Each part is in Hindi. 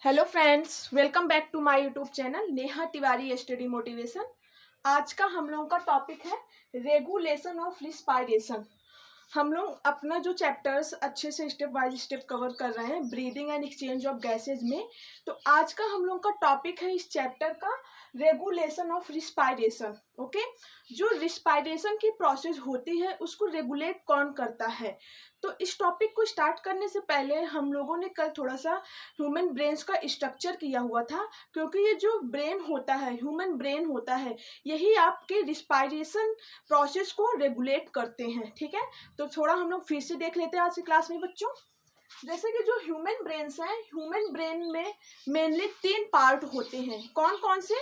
Hello friends, welcome back to my YouTube channel Neha Tiwari study motivation. आज का हम लोगों का टॉपिक है रेगुलेशन ऑफ रिस्पायरेशन। हम लोग अपना जो चैप्टर्स अच्छे से स्टेप बाय स्टेप कवर कर रहे हैं breathing and exchange of gases में। तो आज का हम लोग का टॉपिक है इस चैप्टर का रेगुलेशन ऑफ रिस्पायरेशन। ओके, जो रिस्पायरेशन की प्रोसेस होती है उसको रेगुलेट कौन करता है। तो इस टॉपिक को स्टार्ट करने से पहले हम लोगों ने कल थोड़ा सा ह्यूमन ब्रेन्स का स्ट्रक्चर किया हुआ था, क्योंकि ये जो ब्रेन होता है, ह्यूमन ब्रेन होता है, यही आपके रिस्पायरेशन प्रोसेस को रेगुलेट करते हैं। ठीक है, तो थोड़ा हम लोग फिर से देख लेते हैं आज की क्लास में बच्चों। जैसे कि जो ह्यूमन ब्रेन्स हैं, ह्यूमन ब्रेन में मेनली 3 पार्ट होते हैं। कौन कौन से?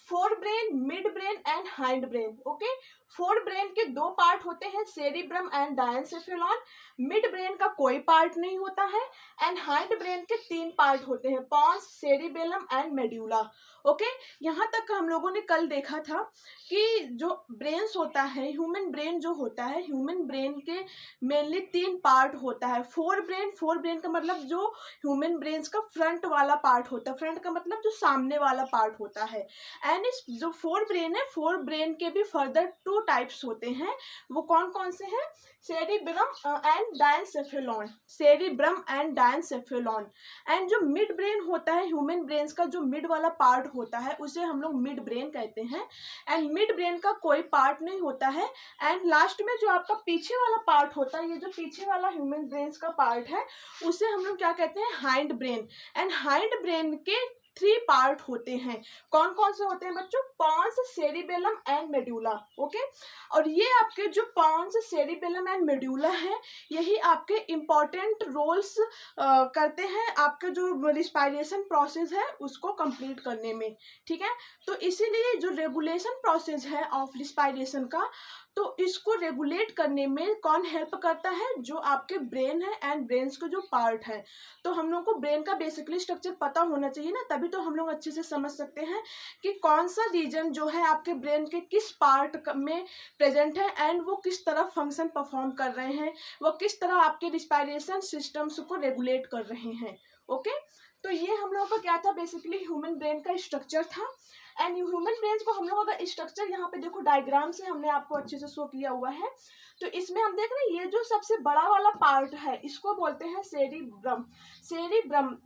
Fore brain, mid brain and hind brain. Okay, fore brain के 2 पार्ट होते हैं, cerebrum and diencephalon. Mid brain का कोई पार्ट नहीं होता है। एंड हाइंड ब्रेन के 3 पार्ट होते हैं, pons, cerebellum and medulla. Okay, यहाँ तक हम लोगों ने कल देखा था कि जो ब्रेन्स होता है, ह्यूमन ब्रेन जो होता है, ह्यूमन ब्रेन के मेनली 3 पार्ट होता है। फोर ब्रेन का मतलब जो ह्यूमन ब्रेन्स का फ्रंट वाला पार्ट होता है, फ्रंट का मतलब जो सामने वाला पार्ट होता है। एंड इस जो फोर ब्रेन है, फोर ब्रेन के भी फर्दर 2 टाइप्स होते हैं। वो कौन कौन से हैं? Cerebrum and diencephalon, cerebrum and diencephalon. And जो मिड ब्रेन होता है, ह्यूमन ब्रेन्स का जो मिड वाला पार्ट होता है, उसे हम लोग मिड ब्रेन कहते हैं। एंड मिड ब्रेन का कोई पार्ट नहीं होता है। एंड लास्ट में जो आपका पीछे वाला पार्ट होता है, ये जो पीछे वाला ह्यूमन ब्रेन्स का पार्ट है, उसे हम लोग क्या कहते हैं? Hind brain. And hind brain के 3 पार्ट होते हैं। कौन कौन से होते हैं बच्चों? Pons, cerebellum and medulla. Okay, और ये आपके जो पॉन्स, सेरिबेलम एंड मेड्यूला है, यही आपके इम्पॉर्टेंट रोल्स करते हैं आपके जो रिस्पायरेशन प्रोसेस है उसको कंप्लीट करने में। ठीक है, तो इसीलिए जो रेगुलेशन प्रोसेस है ऑफ रिस्पायरेशन का, तो इसको रेगुलेट करने में कौन हेल्प करता है? जो आपके ब्रेन है एंड ब्रेन्स का जो पार्ट है। तो हम लोग को ब्रेन का बेसिकली स्ट्रक्चर पता होना चाहिए ना, तभी तो हम लोग अच्छे से समझ सकते हैं कि कौन सा रीजन जो है आपके ब्रेन के किस पार्ट में प्रेजेंट है एंड वो किस तरह फंक्शन परफॉर्म कर रहे हैं, वो किस तरह आपके रिस्पायरेशन सिस्टम्स को रेगुलेट कर रहे हैं। ओके, तो ये हम लोगों का क्या था? बेसिकली ह्यूमन ब्रेन का स्ट्रक्चर था। एंड ह्यूमन ब्रेन्स को हम लोगों का स्ट्रक्चर यहाँ पे देखो डायग्राम से हमने आपको अच्छे से शो किया हुआ है। तो इसमें हम देख रहे हैं ये जो सबसे बड़ा वाला पार्ट है इसको बोलते हैं सेरिब्रम। सेरिब्रम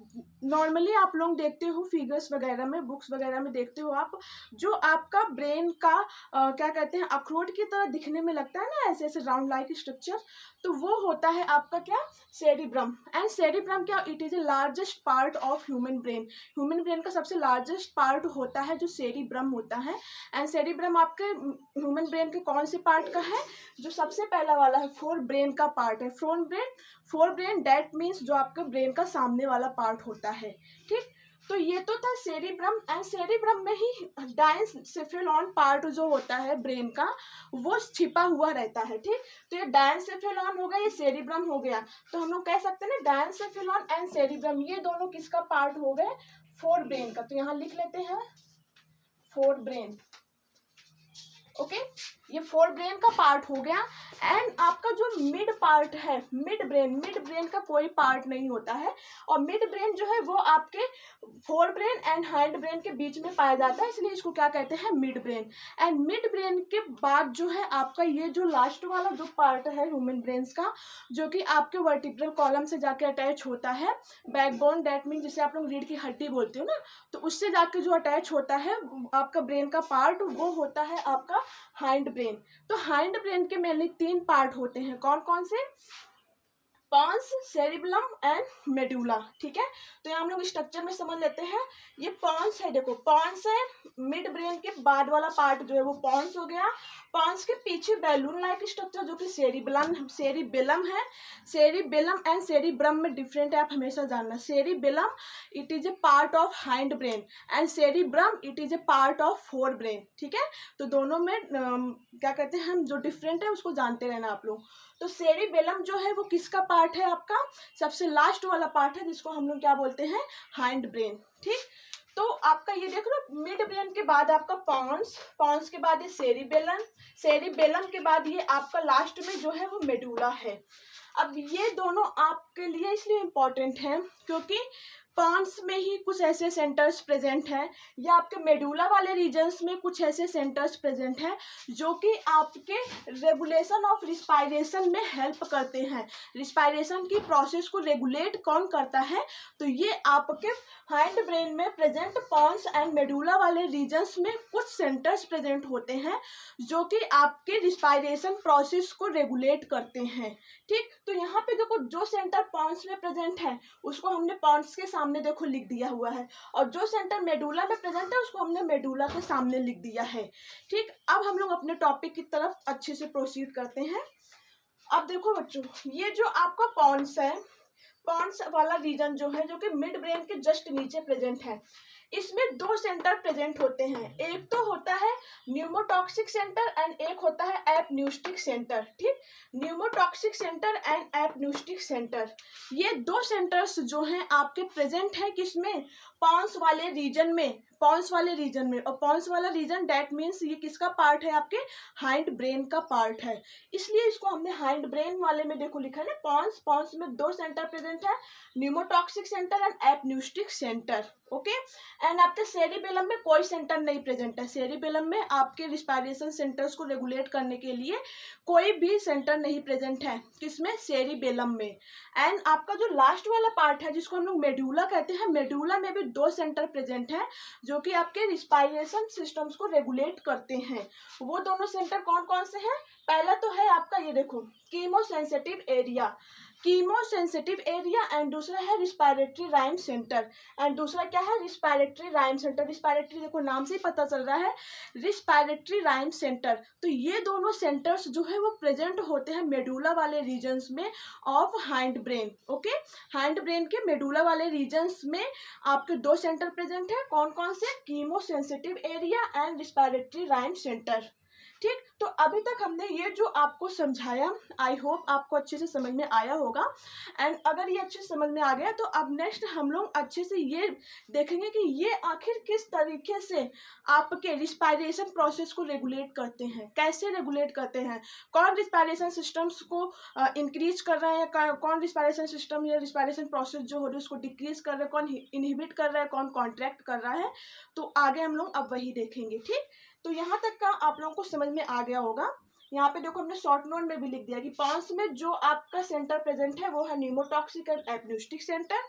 नॉर्मली आप लोग देखते हो फिगर्स वगैरह में, बुक्स वगैरह में देखते हो आप, जो आपका ब्रेन का क्या कहते हैं, अखरोट की तरह दिखने में लगता है ना, ऐसे ऐसे राउंड लाइक स्ट्रक्चर, तो वो होता है आपका क्या? सेरिब्रम। एंड सेरिब्रम क्या? It is a largest part of human brain. Human brain का सबसे लार्जेस्ट पार्ट होता है जो सेरिब्रम होता है। एंड सेरिब्रम आपके ह्यूमन ब्रेन के कौन से पार्ट का है? जो सबसे पहला वाला है, फोर ब्रेन का पार्ट है। फोर ब्रेन दैट मीन्स जो आपके ब्रेन का सामने वाला पार्ट होता है। ठीक, तो ये तो था सेरिब्रम। एंड सेरिब्रम में ही डायनसेफेलॉन पार्ट जो होता है ब्रेन का, वो छिपा हुआ रहता है। ठीक, तो ये डायनसेफेलॉन हो गया, ये सेरिब्रम हो गया। तो हम लोग कह सकते हैं ना, डायनसेफेलॉन एंड सेरिब्रम ये दोनों किसका पार्ट हो गए? फोर ब्रेन का। तो यहाँ लिख लेते हैं फोर ब्रेन। ओके, ये फोर ब्रेन का पार्ट हो गया। एंड आपका जो मिड पार्ट है, मिड ब्रेन का कोई पार्ट नहीं होता है। और मिड ब्रेन जो है वो आपके fore brain and hind brain के बीच में पाया जाता है, इसलिए इसको क्या कहते हैं? Mid brain. And mid brain के बाद जो है आपका ये जो लास्ट वाला जो पार्ट है ह्यूमन ब्रेन्स का, जो कि आपके वर्टिब्रल कॉलम से जाके अटैच होता है, बैकबोन दैट मीन जिसे आप लोग रीढ़ की हड्डी बोलते हो ना, तो उससे जाके जो अटैच होता है आपका ब्रेन का पार्ट, वो होता है आपका हाइंड ब्रेन। तो हाइंड ब्रेन के मेनली 3 पार्ट होते हैं। कौन कौन से? Pons, cerebellum and medulla. ठीक है, तो यहाँ हम लोग स्ट्रक्चर में समझ लेते हैं। ये पॉन्स है, देखो पॉन्स है, मिड ब्रेन के बाद वाला पार्ट जो है वो पॉन्स हो गया। पॉन्स के पीछे बैलून लाइक स्ट्रक्चर जो कि सेरिबेलम है। सेरिबेलम एंड सेरिब्रम में डिफरेंट है, आप हमेशा जानना। Cerebellum it is a part of hind brain and cerebrum it is a part of fore brain. ठीक है, तो दोनों में क्या कहते हैं, हम जो डिफरेंट है उसको जानते रहना आप लोग। तो सेरिबेलम जो है वो किसका पार्ट है? आपका सबसे लास्ट वाला पार्ट है, जिसको हम लोग क्या बोलते हैं? Hind brain. ठीक, तो आपका ये देख लो, मिड ब्रेन के बाद आपका पॉन्स के बाद ये सेरिबेलम के बाद ये आपका लास्ट में जो है वो मेडुला है। अब ये दोनों आपके लिए इसलिए इम्पोर्टेंट है क्योंकि पॉन्स में ही कुछ ऐसे सेंटर्स प्रेजेंट हैं या आपके मेडुला वाले रीजन्स में कुछ ऐसे सेंटर्स प्रेजेंट हैं जो कि आपके रेगुलेशन ऑफ रिस्पायरेशन में हेल्प करते हैं। रिस्पायरेशन की प्रोसेस को रेगुलेट कौन करता है? तो ये आपके हाइंड ब्रेन में प्रेजेंट पॉन्स एंड मेडुला वाले रीजन्स में कुछ सेंटर्स प्रेजेंट होते हैं जो कि आपके रिस्पायरेशन प्रोसेस को रेगुलेट करते हैं। ठीक, तो यहाँ पे देखो जो सेंटर पॉन्स में प्रेजेंट है उसको हमने पॉन्स के सामने देखो लिख दिया हुआ है, और जो सेंटर मेडुला में प्रेजेंट है उसको हमने मेडुला के सामने लिख दिया है। ठीक, अब हम लोग अपने टॉपिक की तरफ अच्छे से प्रोसीड करते हैं। अब देखो बच्चों, ये जो आपका पॉन्स है, पॉन्स वाला रीजन जो है जो कि मिड ब्रेन के जस्ट नीचे प्रेजेंट है, इसमें दो सेंटर प्रेजेंट होते हैं। एक तो होता है न्यूमोटॉक्सिक सेंटर एंड एक होता है एपन्यूस्टिक सेंटर। ठीक, pneumotaxic centre and apneustic centre, ये दो सेंटर्स जो हैं आपके प्रेजेंट हैं किसमें? पॉन्स वाले रीजन में, पॉन्स वाले रीजन में। और पॉन्स वाला रीजन दैट मीन्स ये किसका पार्ट है? आपके हाइंड ब्रेन का पार्ट है, इसलिए इसको हमने हाइंड ब्रेन वाले में देखो लिखा है ना पॉन्स। पॉन्स में दो सेंटर प्रेजेंट है, pneumotaxic centre and apneustic centre. Okay, and आपके सेरिबेलम में कोई सेंटर नहीं प्रेजेंट है। सेरिबेलम में आपके रिस्पायरेशन सेंटर्स को रेगुलेट करने के लिए कोई भी सेंटर नहीं प्रेजेंट है। किसमें? सेरिबेलम में। एंड आपका जो लास्ट वाला पार्ट है जिसको हम लोग मेडुला कहते हैं, मेडुला में भी दो सेंटर प्रेजेंट है जो कि आपके रिस्पायरेशन सिस्टम्स को रेगुलेट करते हैं। वो दोनों सेंटर कौन कौन से हैं? पहला तो है आपका ये देखो chemosensitive area, chemosensitive area, and दूसरा है रिस्पायरेटरी राइम सेंटर, एंड दूसरा क्या है? Respiratory rhythm centre. रिस्पायरेटरी देखो नाम से ही पता चल रहा है, रिस्पायरेटरी राइम सेंटर। तो ये दोनों सेंटर्स जो है वो प्रेजेंट होते हैं मेडुला वाले रीजन्स में of hind brain. Okay, hind brain के मेडुला वाले रीजन्स में आपके दो सेंटर प्रेजेंट है, कौन कौन से? Chemosensitive area and respiratory rhythm centre. ठीक, तो अभी तक हमने ये जो आपको समझाया, आई होप आपको अच्छे से समझ में आया होगा। एंड अगर ये अच्छे से समझ में आ गया तो अब नेक्स्ट हम लोग अच्छे से ये देखेंगे कि ये आखिर किस तरीके से आपके रिस्पायरेशन प्रोसेस को रेगुलेट करते हैं, कैसे रेगुलेट करते हैं, कौन रिस्पायरेशन सिस्टम्स को इंक्रीज कर रहा है, कौन रिस्पायरेशन सिस्टम या रिस्पायरेशन प्रोसेस जो हो रही है उसको डिक्रीज कर रहा है, कौन इनहिबिट कर रहा है, कौन कॉन्ट्रैक्ट कर रहा है। तो आगे हम लोग अब वही देखेंगे। ठीक, तो यहाँ तक का आप लोगों को समझ में आ गया होगा। यहाँ पे देखो हमने शॉर्ट नोट में भी लिख दिया कि पॉन्स में जो आपका सेंटर प्रेजेंट है वो है pneumotaxic and apneustic centre,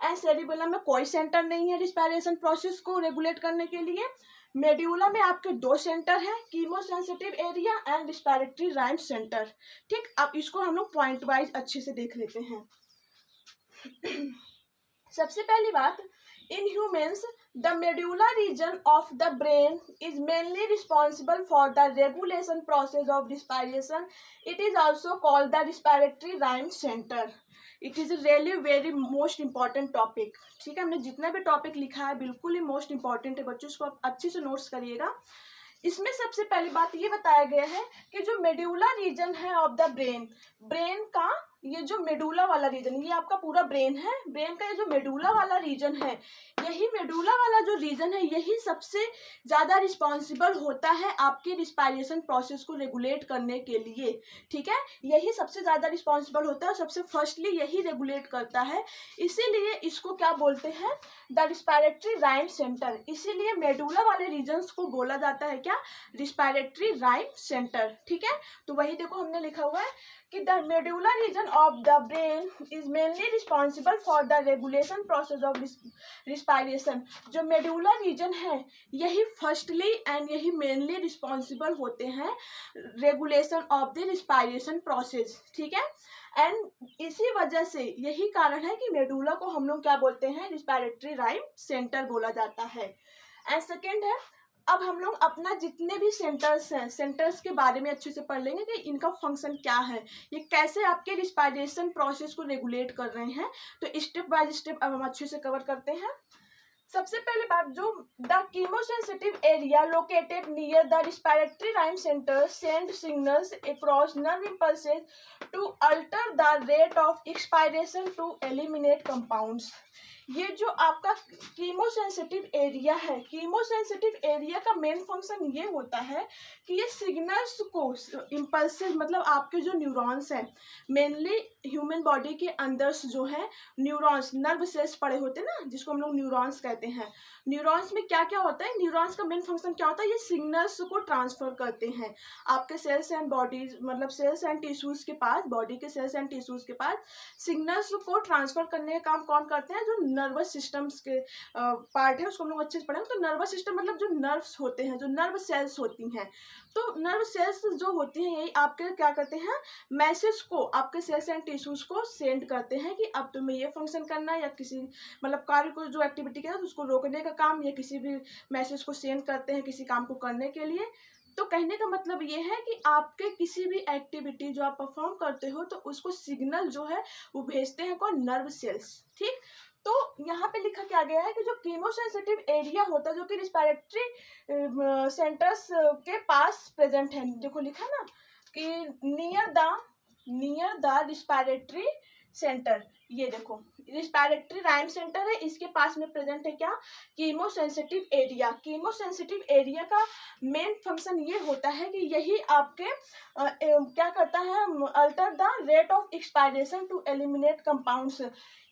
and cerebellum में कोई सेंटर नहीं है रिस्पायरेशन प्रोसेस को रेगुलेट करने के लिए। मेड्यूला में आपके दो सेंटर हैं, chemosensitive area and respiratory rhythm centre. ठीक, अब इसको हम लोग पॉइंट वाइज अच्छे से देख लेते हैं। सबसे पहली बात, in humans the medulla region of the brain is mainly responsible for the regulation process of respiration. It is also called the respiratory rhyme center. It is a really very most important topic. ठीक है, हमने जितना भी टॉपिक लिखा है बिल्कुल ही मोस्ट इंपॉर्टेंट है बच्चों, इसको आप अच्छे से नोट्स करिएगा। इसमें सबसे पहली बात ये बताया गया है कि जो मेडुला रीजन है ऑफ द ब्रेन, ब्रेन का ये जो मेडुला वाला रीजन, ये आपका पूरा ब्रेन है, ब्रेन का ये जो मेडुला वाला रीजन है, यही मेडुला वाला जो रीजन है यही सबसे ज़्यादा रिस्पॉन्सिबल होता है आपके रिस्पायरेशन प्रोसेस को रेगुलेट करने के लिए। ठीक है, यही सबसे ज़्यादा रिस्पॉन्सिबल होता है, सबसे फर्स्टली यही रेगुलेट करता है, इसीलिए इसको क्या बोलते हैं? The respiratory rhythm centre. इसीलिए मेडुला वाले रीजन्स को बोला जाता है क्या? Respiratory rhythm centre. ठीक है, तो वही देखो हमने लिखा हुआ है कि the medulla reason of the brain is mainly responsible for the regulation process of respiration. जो मेडुला रीजन है यही फर्स्टली एंड यही मेनली रिस्पॉन्सिबल होते हैं regulation of the respiration process. ठीक है, एंड इसी वजह से यही कारण है कि मेडुला को हम लोग क्या बोलते हैं? रिस्पायरेटरी राइम सेंटर बोला जाता है। एंड सेकेंड है, अब हम लोग अपना जितने भी सेंटर्स हैं, सेंटर्स के बारे में अच्छे से पढ़ लेंगे कि इनका फंक्शन क्या है, ये कैसे आपके रिस्पायरेशन प्रोसेस को रेगुलेट कर रहे हैं। तो स्टेप बाय स्टेप अब हम अच्छे से कवर करते हैं। सबसे पहले बात, जो the chemosensitive area located near the respiratory rhythm centre send signals across nerve impulses to alter the rate of expiration to eliminate compounds. ये जो आपका कीमोसेंसिटिव एरिया है, कीमोसेंसिटिव एरिया का मेन फंक्शन ये होता है कि ये सिग्नल्स को, इम्पल्सेस मतलब आपके जो न्यूरॉन्स हैं, मेनली ह्यूमन बॉडी के अंदर जो है न्यूरॉन्स, नर्व सेल्स पड़े होते हैं ना, जिसको हम लोग न्यूरॉन्स कहते हैं। न्यूरॉन्स में क्या क्या होता है, न्यूरॉन्स का मेन फंक्शन क्या होता है, ये सिग्नल्स को ट्रांसफर करते हैं आपके सेल्स एंड बॉडीज, मतलब सेल्स एंड टिश्यूज के पास, बॉडी के सेल्स एंड टिश्यूज के पास सिग्नल्स को ट्रांसफर करने का काम कौन करते हैं, जो नर्वस सिस्टम्स के पार्ट है, उसको हम लोग अच्छे से पढ़ेंगे। तो नर्वस सिस्टम मतलब जो नर्व्स होते हैं, जो नर्व सेल्स होती हैं, तो नर्व सेल्स जो होती हैं यही आपके क्या करते हैं, मैसेज को आपके सेल्स एंड टिश्यूज को सेंड करते हैं कि अब तुम्हें ये फंक्शन करना है, या किसी मतलब कार्य को, जो एक्टिविटी है उसको रोकने का काम, या किसी भी मैसेज को सेंड करते हैं किसी काम को करने के लिए। तो कहने का मतलब ये है कि आपके किसी भी एक्टिविटी जो आप परफॉर्म करते हो, तो उसको सिग्नल जो है वो भेजते हैं कौन, नर्व सेल्स। ठीक, तो यहाँ पे लिखा क्या गया है कि जो कीमोसेंसिटिव एरिया होता है, जो कि रिस्पायरेटरी सेंटर्स के पास प्रेजेंट है, देखो लिखा ना कि नियर द रिस्पायरेटरी सेंटर, ये देखो रिस्पायरेटरी राइम सेंटर है, इसके पास में प्रेजेंट है क्या, कीमोसेंसिटिव एरिया। कीमोसेंसिटिव एरिया का मेन फंक्शन ये होता है कि यही आपके क्या करता है, alter the rate of expiration to eliminate compounds,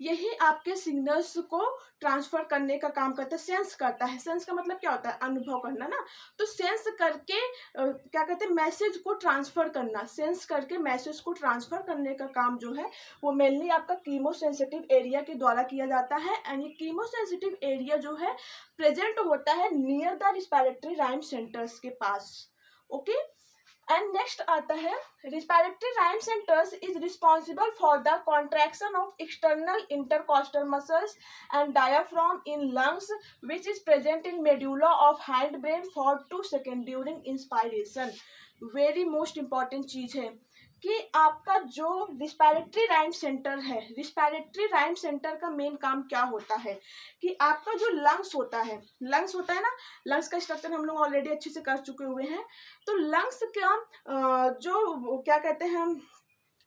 यही आपके सिग्नल्स को ट्रांसफर करने का काम करता है, सेंस करता है। सेंस का मतलब क्या होता है, अनुभव करना ना, तो सेंस करके क्या कहते हैं, मैसेज को ट्रांसफर करना, सेंस करके मैसेज को ट्रांसफर करने का काम जो है वो मेनली आपका कीमोसेंसिटिव एरिया के द्वारा किया जाता है। एंड ये कीमोसेंसिटिव एरिया जो है प्रेजेंट होता है near the respiratory rhythm centres के पास। ओके, एंड नेक्स्ट आता है, respiratory rhythm centres is responsible for the contraction of external intercostal muscles and diaphragm in lungs which is present in medulla of hind brain for 2 second during inspiration. Very most important चीज है कि आपका जो रिस्पायरेटरी राइम सेंटर है, रिस्पायरेटरी राइम सेंटर का मेन काम क्या होता है कि आपका जो लंग्स होता है ना, लंग्स का स्ट्रक्चर हम लोग ऑलरेडी अच्छे से कर चुके हुए हैं। तो लंग्स का जो क्या कहते हैं,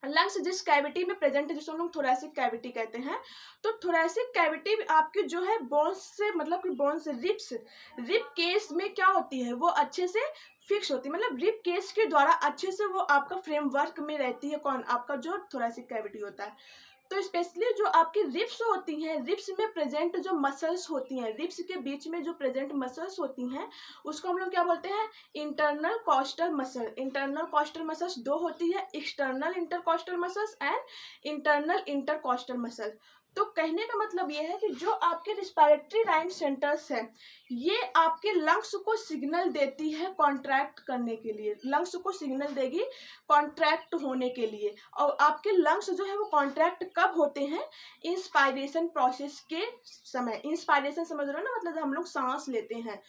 लंग्स जिस कैविटी में प्रेजेंट है, जिसको हम लोग थोरैसिक कैविटी कहते हैं, तो थोरैसिक कैविटी आपकी जो है बोन्स से, मतलब कि बोन्स, रिब केस में क्या होती है, वो अच्छे से फिक्स होती है, मतलब रिब केस के द्वारा अच्छे से वो आपका फ्रेमवर्क में रहती है, कौन, आपका जो थोरैसिक कैविटी होता है। तो स्पेशली जो आपकी रिब्स होती हैं, रिब्स में प्रेजेंट जो मसल्स होती हैं, रिब्स के बीच में जो प्रेजेंट मसल्स होती हैं, उसको हम लोग क्या बोलते हैं, internal costal muscle. Internal costal muscles दो होती है, external intercostal muscles and internal intercostal muscle. तो कहने का मतलब ये है कि जो आपके रिस्पायरेटरी राइम सेंटर्स है, ये आपके लंग्स को सिग्नल देती है कॉन्ट्रैक्ट करने के लिए, लंग्स को सिग्नल देगी कॉन्ट्रैक्ट होने के लिए। और आपके लंग्स जो है वो कॉन्ट्रैक्ट कब होते हैं, इंस्पायरेशन प्रोसेस के समय। इंस्पायरेशन समझ रहे हो ना, मतलब हम लोग सांस लेते हैं,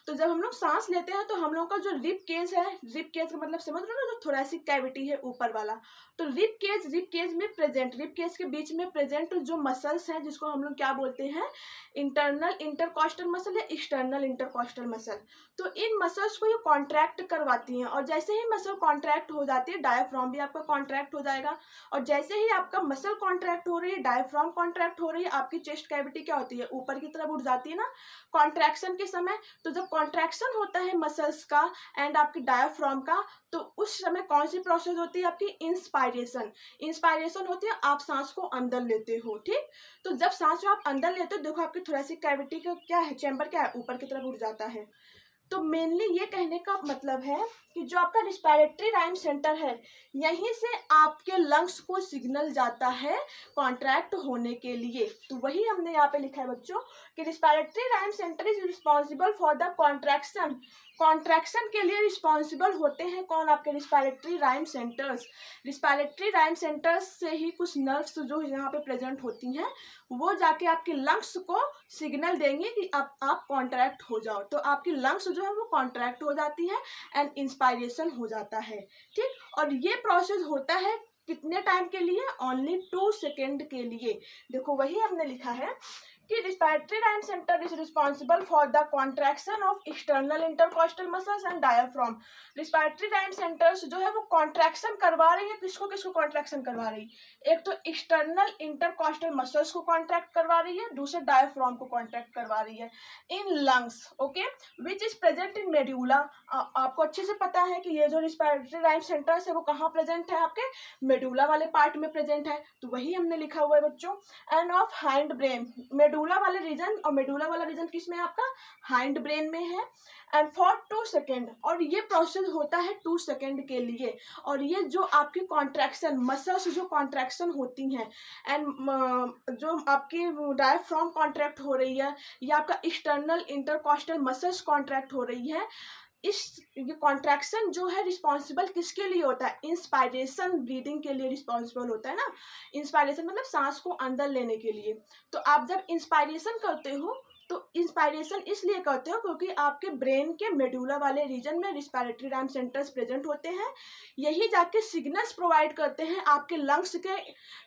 तो जब हम लोग सांस लेते हैं तो हम लोग का जो रिब केज है, रिब केज का मतलब समझ रहे हो ना, जो थोरैसिक कैविटी है ऊपर वाला, तो रिब केज में प्रेजेंट, रिब केज के बीच में प्रेजेंट जो मसल्स हैं, जिसको हम लोग क्या बोलते हैं, इंटरनल इंटरकॉस्टल मसल या एक्सटर्नल इंटरकॉस्टल मसल। तो इन मसल्स को ये कॉन्ट्रैक्ट करवाती हैं, और जैसे ही मसल कॉन्ट्रैक्ट हो जाती है, डायाफ्राम भी आपका कॉन्ट्रैक्ट हो जाएगा, और जैसे ही आपका मसल कॉन्ट्रैक्ट हो रही है, डायाफ्राम कॉन्ट्रैक्ट हो रही है, आपकी चेस्ट कैविटी क्या होती है, ऊपर की तरफ उठ जाती है ना कॉन्ट्रैक्शन के समय। तो जब कॉन्ट्रैक्शन होता है मसल्स का एंड आपकी डायाफ्राम का, तो उस समय कौन सी प्रोसेस होती है, आपकी इंस्पायरेशन। इंस्पायरेशन होती है, आप सांस को अंदर लेते हो। ठीक, तो जब सांस आप अंदर लेते हो, देखो आपकी थोरैसिक कैविटी का क्या है, चैम्बर क्या है, ऊपर की तरफ उठ जाता है। तो मेनली ये कहने का मतलब है कि जो आपका रिस्पायरेटरी राइम सेंटर है, यहीं से आपके लंग्स को सिग्नल जाता है कॉन्ट्रैक्ट होने के लिए। तो वही हमने यहाँ पे लिखा है बच्चों कि respiratory rhythm centre is responsible for the contraction. Contraction के लिए रिस्पॉन्सिबल होते हैं कौन, आपके respiratory rhythm centres. Respiratory rhythm centres से ही कुछ नर्व्स जो यहाँ पे प्रेजेंट होती हैं, वो जाके आपके लंग्स को सिग्नल देंगे कि आप कॉन्ट्रैक्ट हो जाओ। तो आपकी लंग्स जो है वो कॉन्ट्रैक्ट हो जाती है एंड इंस्पायरेशन हो जाता है। ठीक, और ये प्रोसेस होता है कितने टाइम के लिए, ओनली 2 सेकेंड के लिए। देखो वही हमने लिखा है कि respiratory rhythm centre is responsible for the contraction of external intercostal muscles and diaphragm. Respiratory rhythm centres जो है वो कॉन्ट्रैक्शन करवा रही है, किसको किसको कॉन्ट्रैक्शन करवा रही है? एक तो एक्सटर्नल इंटरकॉस्टल मसल्स को कॉन्ट्रैक्ट करवा रही है, दूसरे डायाफ्राम को कॉन्ट्रैक्ट करवा रही है in lungs, okay, which is present in medulla. आपको अच्छे से पता है कि ये जो रिस्पायरेटरी राइम सेंटर्स है वो कहाँ प्रेजेंट है? आपके मेडुला वाले पार्ट में प्रेजेंट है, तो वही हमने लिखा हुआ है बच्चों। End of hind brain, medulla वाले रीजन, और मेडुला वाला रीजन किस में है? आपका हाइंड ब्रेन में है। एंड फॉर 2 सेकेंड, और ये प्रोसेस होता है 2 सेकेंड के लिए। और ये जो आपकी कॉन्ट्रैक्शन मसल्स जो कॉन्ट्रैक्शन होती हैं एंड जो आपकी डायफ्राम कॉन्ट्रैक्ट हो रही है या आपका एक्सटर्नल इंटरकॉस्टल मसल्स कॉन्ट्रैक्ट हो रही है, ये कॉन्ट्रैक्शन जो है रिस्पॉन्सिबल किसके लिए होता है? इंस्पायरेशन ब्रीदिंग के लिए रिस्पॉन्सिबल होता है ना। इंस्पायरेशन मतलब सांस को अंदर लेने के लिए। तो आप जब इंस्पायरेशन करते हो तो इंस्पायरेशन इसलिए करते हो क्योंकि आपके ब्रेन के मेडुला वाले रीजन में रिस्पायरेटरी राइम सेंटर्स प्रेजेंट होते हैं। यही जाके सिग्नल्स प्रोवाइड करते हैं आपके लंग्स के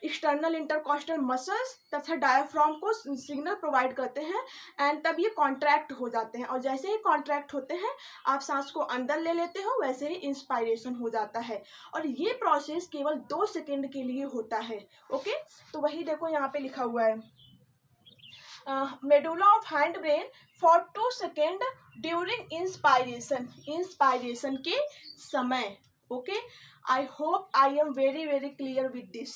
एक्सटर्नल इंटरकॉस्टल मसल्स तथा डायाफ्राम को सिग्नल प्रोवाइड करते हैं एंड तब ये कॉन्ट्रैक्ट हो जाते हैं। और जैसे ही कॉन्ट्रैक्ट होते हैं आप सांस को अंदर ले लेते हो, वैसे ही इंस्पायरेशन हो जाता है। और ये प्रोसेस केवल 2 सेकेंड के लिए होता है, ओके। तो वही देखो यहाँ पे लिखा हुआ है, medulla of hind brain for 2 second during inspiration, inspiration के समय, okay. I hope I am very very clear with this,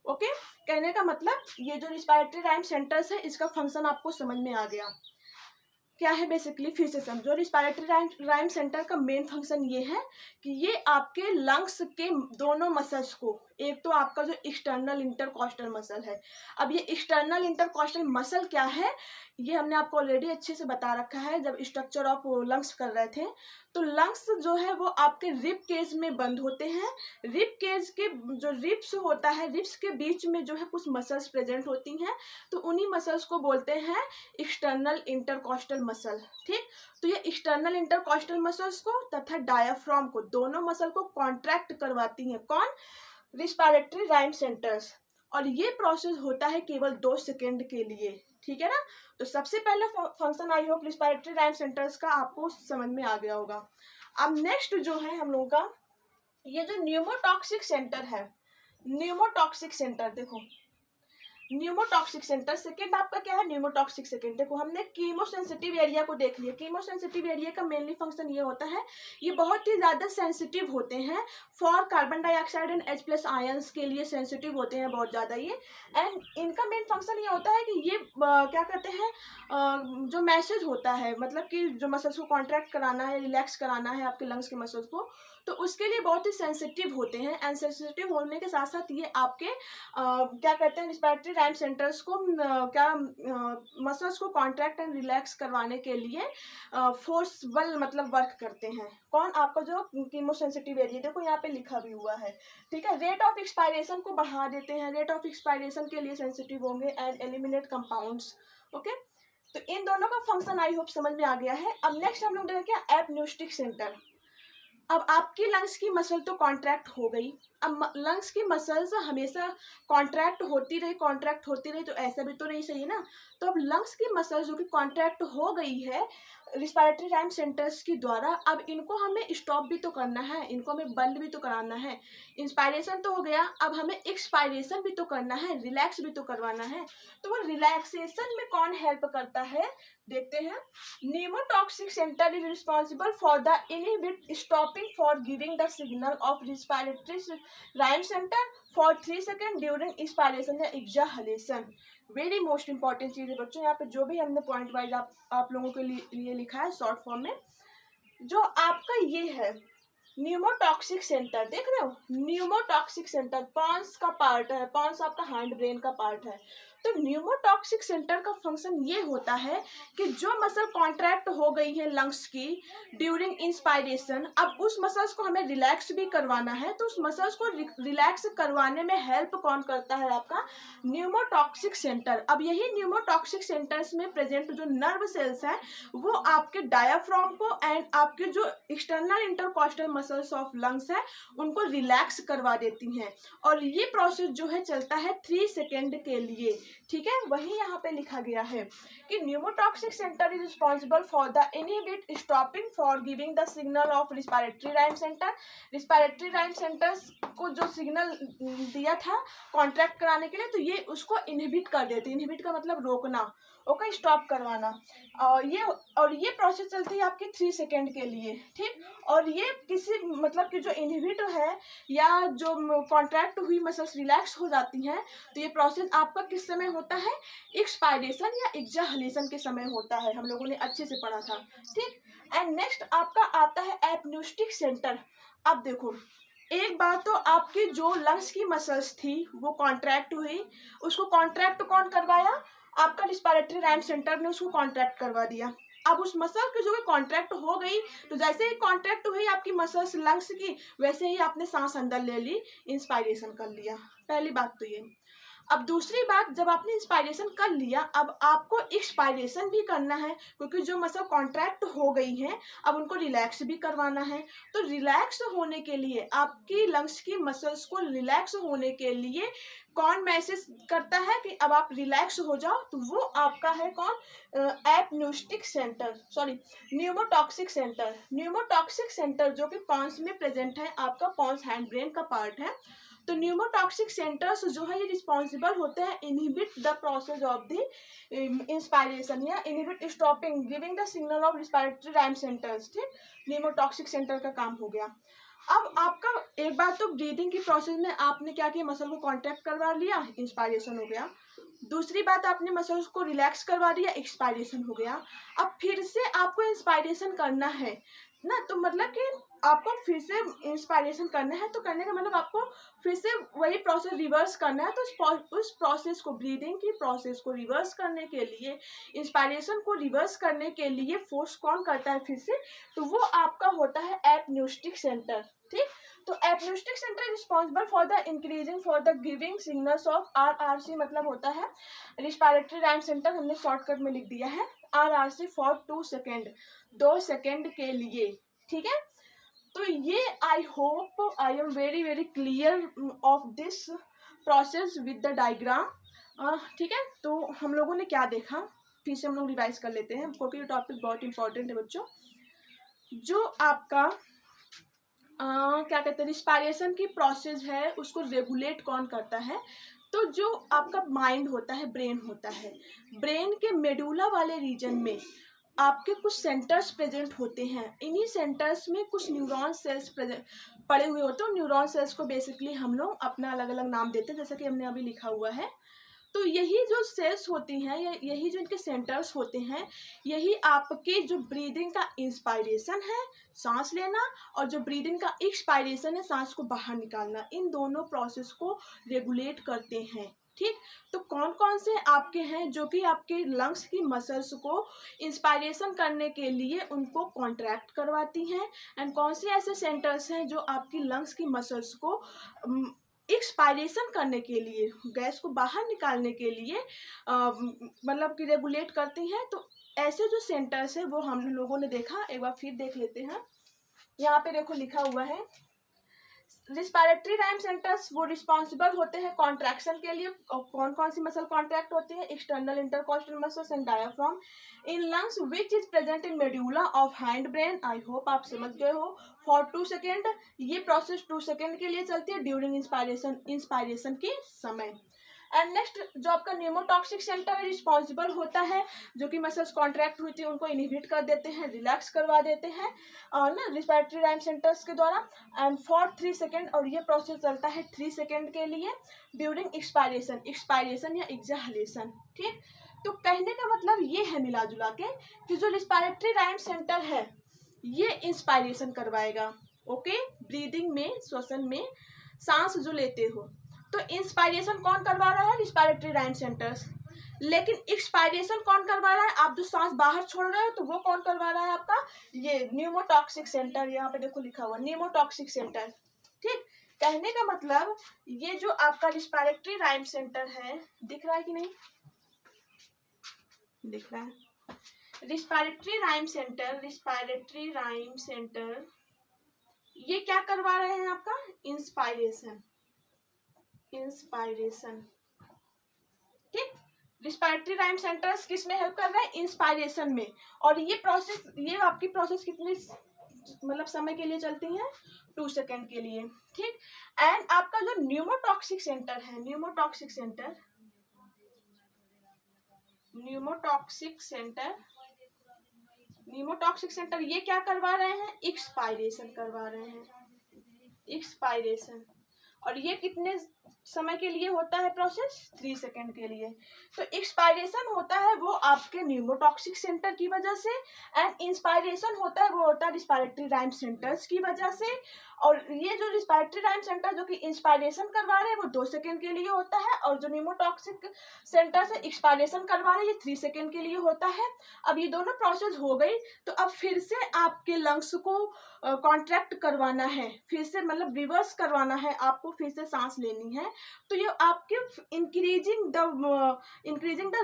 okay. कहने का मतलब ये जो रिस्पायरेटरी राइम सेंटर्स है इसका फंक्शन आपको समझ में आ गया क्या है बेसिकली। फिर से समझो, रिस्पायरेटरी राइम सेंटर का मेन फंक्शन ये है कि ये आपके लंग्स के दोनों मसल्स को, एक तो आपका जो एक्सटर्नल इंटरकॉस्टल मसल है, अब ये एक्सटर्नल इंटरकॉस्टल मसल क्या है ये हमने आपको ऑलरेडी अच्छे से बता रखा है जब स्ट्रक्चर ऑफ लंग्स कर रहे थे। तो लंग्स जो है वो आपके रिब केज में बंद होते हैं। रिब केज के जो रिब्स होता है, रिब्स के बीच में जो है कुछ मसल्स प्रेजेंट होती हैं, तो उन्हीं मसल्स को बोलते हैं एक्सटर्नल इंटरकॉस्टल मसल, ठीक। तो ये एक्सटर्नल इंटरकॉस्टल मसल्स को तथा डायाफ्राम को, दोनों मसल को कॉन्ट्रैक्ट करवाती हैं, कौन? Respiratory rhythm centres. और ये प्रोसेस होता है केवल 2 सेकेंड के लिए, ठीक है ना। तो सबसे पहला function I hope respiratory rhythm centres का आपको समझ में आ गया होगा। अब नेक्स्ट जो है हम लोगों का ये जो न्यूमोटॉक्सिक सेंटर है, न्यूमोटॉक्सिक सेंटर देखो, न्यूमोटॉक्सिक सेंटर सेकेंड आपका क्या है? Pneumotaxic second. देखो हमने कीमोसेंसिटिव एरिया को देख लिया। कीमोसेंसिटिव एरिया का मेनली फंक्शन ये होता है, ये बहुत ही ज़्यादा सेंसिटिव होते हैं for carbon dioxide and H+ ions के लिए सेंसिटिव होते हैं बहुत ज़्यादा ये। एंड इनका मेन फंक्शन ये होता है कि ये क्या कहते हैं, जो मैसेज होता है, मतलब कि जो मसल्स को कॉन्ट्रैक्ट कराना है, रिलैक्स कराना है आपके लंग्स के मसल्स को, तो उसके लिए बहुत ही सेंसिटिव होते हैं। एंड सेंसिटिव होने के साथ साथ ये आपके क्या कहते हैं, रिस्पायरेटरी राइम सेंटर्स को मसल्स को कॉन्ट्रैक्ट एंड रिलैक्स करवाने के लिए फोर्सबल मतलब वर्क करते हैं। कौन? आपका जो कीमोसेंसिटिव एरिया, देखो यहाँ पे लिखा भी हुआ है, ठीक है। रेट ऑफ एक्सपायरेशन को बढ़ा देते हैं, रेट ऑफ एक्सपायरेशन के लिए सेंसिटिव होंगे एंड एलिमिनेट कंपाउंड्स, ओके। तो इन दोनों का फंक्शन आई होप समझ में आ गया है। अब नेक्स्ट हम लोग देखेंगे एपन्यूस्टिक सेंटर। अब आपकी लंग्स की मसल तो कॉन्ट्रैक्ट हो गई, अब लंग्स की मसल्स हमेशा कॉन्ट्रैक्ट होती रही तो ऐसा भी तो नहीं सही है ना। तो अब लंग्स की मसल्स जो कि कॉन्ट्रैक्ट हो गई है रिस्पायरेटरी राइम सेंटर्स के द्वारा, अब इनको हमें स्टॉप भी तो करना है, इनको हमें बंद भी तो कराना है। इंस्पायरेशन तो हो गया, अब हमें एक्सपायरेशन भी तो करना है, रिलैक्स भी तो करवाना है। तो वो रिलैक्सेशन में कौन हेल्प करता है देखते हैं। Pneumotaxic centre is responsible for the inhibit stopping for giving the signal of respiratory rhythm centre for 3 second during inspiration या एक्सहालेशन। वेरी मोस्ट इंपॉर्टेंट चीज़ है बच्चों, यहाँ पे जो भी हमने पॉइंट वाइज आप लोगों के लिए लिखा है शॉर्ट फॉर्म में, जो आपका ये है न्यूमोटॉक्सिक सेंटर, देख रहे हो, न्यूमोटॉक्सिक सेंटर पॉन्स का पार्ट है, पॉन्स आपका हैंड ब्रेन का पार्ट है। तो न्यूमोटॉक्सिक सेंटर का फंक्शन ये होता है कि जो मसल कॉन्ट्रैक्ट हो गई है लंग्स की ड्यूरिंग इंस्पायरेशन, अब उस मसल्स को हमें रिलैक्स भी करवाना है, तो उस मसल्स को रिलैक्स करवाने में हेल्प कौन करता है? आपका न्यूमोटॉक्सिक सेंटर। अब यही न्यूमोटॉक्सिक सेंटर्स में प्रेजेंट जो नर्व सेल्स हैं वो आपके डायाफ्राम को एंड आपके जो external intercostal muscles of lungs है उनको रिलैक्स करवा देती हैं। और ये प्रोसेस जो है चलता है 3 सेकेंड के लिए। ठीक है, वही यहाँ पे लिखा गया है कि pneumotaxic centre is responsible for the inhibit stopping for giving the signal of respiratory rhythm centre. Respiratory rhythm centres को जो सिग्नल दिया था कॉन्ट्रैक्ट कराने के लिए, तो ये उसको इनहिबिट कर देते। इनहिबिट का मतलब रोकना, ओके, स्टॉप करवाना। और ये प्रोसेस चलती है आपके 3 सेकेंड के लिए, ठीक। और ये किसी मतलब कि जो इनहिबिट है या जो कॉन्ट्रैक्ट हुई मसल्स रिलैक्स हो जाती हैं, तो ये प्रोसेस आपका किस समय होता है, एक्सपायरेशन या एक्जाहलेशन के समय होता है। हम लोगों ने अच्छे से पढ़ा था, ठीक। एंड नेक्स्ट आपका आता है एपन्यूस्टिक सेंटर। अब देखो, एक बार तो आपकी जो लंग्स की मसल्स थी वो कॉन्ट्रैक्ट हुई, उसको कॉन्ट्रैक्ट कौन करवाया, आपका रिस्पायरेटरी राइम सेंटर ने उसको कॉन्ट्रैक्ट करवा दिया। अब उस मसल की जो कॉन्ट्रैक्ट हो गई, तो जैसे ही कॉन्ट्रैक्ट हुई आपकी मसल्स लंग्स की, वैसे ही आपने सांस अंदर ले ली, इंस्पायरेशन कर लिया। पहली बात तो ये। अब दूसरी बात, जब आपने इंस्पायरेशन कर लिया, अब आपको एक्सपायरेशन भी करना है, क्योंकि जो मसल कॉन्ट्रैक्ट हो गई हैं अब उनको रिलैक्स भी करवाना है। तो रिलैक्स होने के लिए, आपकी लंग्स की मसल्स को रिलैक्स होने के लिए कौन मैसेज करता है कि अब आप रिलैक्स हो जाओ, तो वो आपका है कौन, apneustic centre, sorry pneumotaxic centre. Pneumotaxic centre जो कि पॉन्स में प्रेजेंट है, आपका पॉन्स हैंड ब्रेन का पार्ट है। तो न्यूमोटॉक्सिक सेंटर्स जो है ये रिस्पॉन्सिबल होते हैं inhibit the process of the inspiration या inhibit stopping giving the signal of respiratory rhythm centers, ठीक। न्यूमोटॉक्सिक सेंटर का काम हो गया। अब आपका एक बार तो ब्रीदिंग की प्रोसेस में आपने क्या किया, मसल को कॉन्ट्रैक्ट करवा लिया, इंस्पायरेशन हो गया। दूसरी बात, आपने मसल्स को रिलैक्स करवा दिया, एक्सपायरेशन हो गया। अब फिर से आपको इंस्पायरेशन करना है ना, तो मतलब कि आपको फिर से इंस्पायरेशन करना है, तो करने का मतलब आपको फिर से वही प्रोसेस रिवर्स करना है। तो उस प्रोसेस को, ब्रीदिंग की प्रोसेस को रिवर्स करने के लिए, इंस्पायरेशन को रिवर्स करने के लिए फोर्स कौन करता है फिर से, तो वो आपका होता है एपन्यूस्टिक सेंटर, ठीक। तो apneustic centre responsible for the increasing for the giving signals of RRC, मतलब होता है रिस्पायरेटरी राइम सेंटर, हमने शॉर्टकट में लिख दिया है RRC फॉर 2 सेकेंड, 2 सेकेंड के लिए, ठीक है। तो ये I hope I am very very clear of this process with the diagram, ठीक है। तो हम लोगों ने क्या देखा, फिर से हम लोग रिवाइज कर लेते हैं, क्योंकि ये टॉपिक बहुत इंपॉर्टेंट है बच्चों। जो आपका क्या कहते हैं, रिस्पायरेशन की प्रोसेस है उसको रेगुलेट कौन करता है, तो जो आपका माइंड होता है, ब्रेन होता है, ब्रेन के मेडुला वाले रीजन में आपके कुछ सेंटर्स प्रेजेंट होते हैं। इन्हीं सेंटर्स में कुछ न्यूरॉन सेल्स प्रेजेंट पड़े हुए होते हैं। न्यूरॉन सेल्स को बेसिकली हम लोग अपना अलग अलग नाम देते हैं, जैसा कि हमने अभी लिखा हुआ है। तो यही जो सेल्स होती हैं या यही जो इनके सेंटर्स होते हैं, यही आपके जो ब्रीदिंग का इंस्पायरेशन है, सांस लेना, और जो ब्रीदिंग का एक्सपायरेशन है, सांस को बाहर निकालना, इन दोनों प्रोसेस को रेगुलेट करते हैं, ठीक। तो कौन कौन से आपके हैं जो कि आपके लंग्स की मसल्स को इंस्पायरेशन करने के लिए उनको कॉन्ट्रैक्ट करवाती हैं, एंड कौन से ऐसे सेंटर्स हैं जो आपकी लंग्स की मसल्स को एक्सपायरेशन करने के लिए, गैस को बाहर निकालने के लिए मतलब कि रेगुलेट करती हैं। तो ऐसे जो सेंटर्स हैं वो हम लोगों ने देखा, एक बार फिर देख लेते हैं। यहाँ पे देखो लिखा हुआ है, रिस्पायरेटरी राइम सेंटर्स वो रिस्पॉन्सिबल होते हैं कॉन्ट्रैक्शन के लिए। कौन कौन सी मसल कॉन्ट्रैक्ट होती है, external intercostal muscles and diaphragm in lungs which is present in medulla of hind brain. I hope आप समझ गए हो। फॉर 2 सेकेंड, ये प्रोसेस 2 सेकेंड के लिए चलती है ड्यूरिंग इंस्पायरेशन के समय। एंड नेक्स्ट जो आपका न्यूमोटॉक्सिक सेंटर रिस्पॉन्सिबल होता है, जो कि मसल्स कॉन्ट्रैक्ट हुई थी उनको इनहिबिट कर देते हैं, रिलैक्स करवा देते हैं और ना रिस्पायरेटरी राइम सेंटर्स के द्वारा, एंड फॉर 3 सेकेंड, और ये प्रोसेस चलता है 3 सेकेंड के लिए ड्यूरिंग एक्सपायरेशन या एक्जाहलेशन, ठीक। तो कहने का मतलब ये है मिला जुला के कि जो रिस्पायरेटरी राइम सेंटर है ये इंस्पायरेशन करवाएगा, ओके, ब्रीदिंग में, श्वसन में, सांस जो लेते हो, तो इंस्पायरेशन कौन करवा रहा है, रिस्पायरेटरी राइम सेंटर्स। लेकिन एक्सपायरेशन कौन करवा रहा है, आप जो सांस बाहर छोड़ रहे हो तो वो कौन करवा रहा है, आपका ये न्यूमोटॉक्सिक सेंटर, यहाँ पे देखो लिखा हुआ न्यूमोटॉक्सिक सेंटर, ठीक। कहने का मतलब ये जो आपका रिस्पायरेटरी राइम सेंटर है, दिख रहा है कि नहीं, दिख रहा है, रिस्पायरेटरी राइम सेंटर ये क्या करवा रहे हैं, आपका इंस्पायरेशन, ठीक। रिस्पायरेटरी राइम सेंटर्स किस में हेल्प कर रहे हैं? इंस्पायरेशन में। और ये प्रोसेस, ये आपकी प्रोसेस कितने मतलब समय के लिए चलती हैं? 2 सेकेंड के लिए, ठीक। एंड आपका जो न्यूमोटॉक्सिक सेंटर है, न्यूमोटॉक्सिक सेंटर ये क्या करवा रहे हैं? एक्सपायरेशन करवा रहे हैं, एक्सपायरेशन। और ये कितने समय के लिए होता है प्रोसेस? 3 सेकेंड के लिए। तो एक्सपायरेशन होता है वो आपके न्यूमोटॉक्सिक सेंटर की वजह से, एंड इंस्पायरेशन होता है वो होता है रिस्पायरेटरी राइम सेंटर्स की वजह से। और ये जो रिस्पायरेटरी राइम सेंटर जो कि इंस्पायरेशन करवा रहे हैं वो 2 सेकेंड के लिए होता है, और जो न्यूमोटॉक्सिक सेंटर से एक्सपायरेशन करवा रहे हैं ये 3 सेकेंड के लिए होता है। अब ये दोनों प्रोसेस हो गई, तो अब फिर से आपके लंग्स को कॉन्ट्रैक्ट करवाना है, फिर से मतलब रिवर्स करवाना है, आपको फिर से सांस लेनी है। तो ये आपके increasing the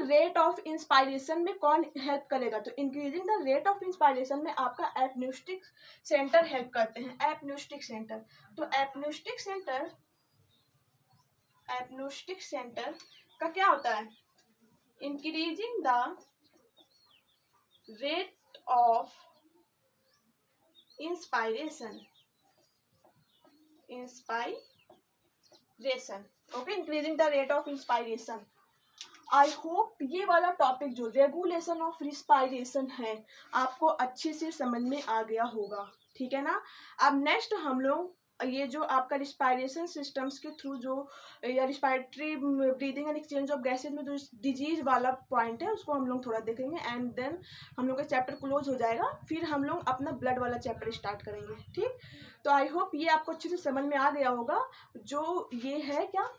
rate of inspiration में कौन हेल्प करेगा? तो increasing the rate of inspiration में आपका एपन्यूस्टिक सेंटर हेल्प करते हैं, एपन्यूस्टिक सेंटर। तो एपन्यूस्टिक सेंटर का क्या होता है? Increasing the rate of inspiration, okay, increasing the rate of inspiration. I hope ये वाला टॉपिक जो रेगुलेशन ऑफ रिस्पायरेशन है आपको अच्छे से समझ में आ गया होगा, ठीक है ना। अब नेक्स्ट हम लोग ये जो आपका रिस्पायरेशन सिस्टम्स के थ्रू जो या respiratory breathing and exchange of gases में जो डिजीज वाला पॉइंट है उसको हम लोग थोड़ा देखेंगे, एंड देन हम लोग का चैप्टर क्लोज हो जाएगा, फिर हम लोग अपना ब्लड वाला चैप्टर स्टार्ट करेंगे, ठीक। तो आई होप ये आपको अच्छे से समझ में आ गया होगा। जो ये है क्या,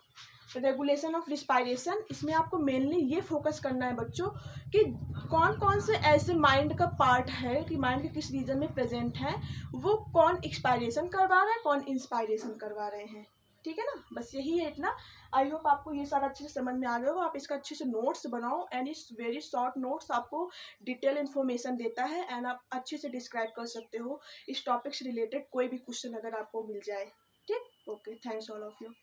रेगुलेशन ऑफ रिस्पायरेशन, इसमें आपको मेनली ये फोकस करना है बच्चों कि कौन कौन से ऐसे माइंड का पार्ट है कि माइंड के किस रीजन में प्रेजेंट है, वो कौन एक्सपायरेशन करवा रहा है, कौन इंस्पायरेशन करवा रहे हैं, ठीक है ना। बस यही है इतना। आई होप आपको ये सारा अच्छे से समझ में आ गया होगा। आप इसका अच्छे से नोट्स बनाओ, एंड इस वेरी शॉर्ट नोट्स आपको डिटेल इन्फॉर्मेशन देता है, एंड आप अच्छे से डिस्क्राइब कर सकते हो इस टॉपिक से रिलेटेड कोई भी क्वेश्चन अगर आपको मिल जाए, ठीक। Okay, thanks all of you.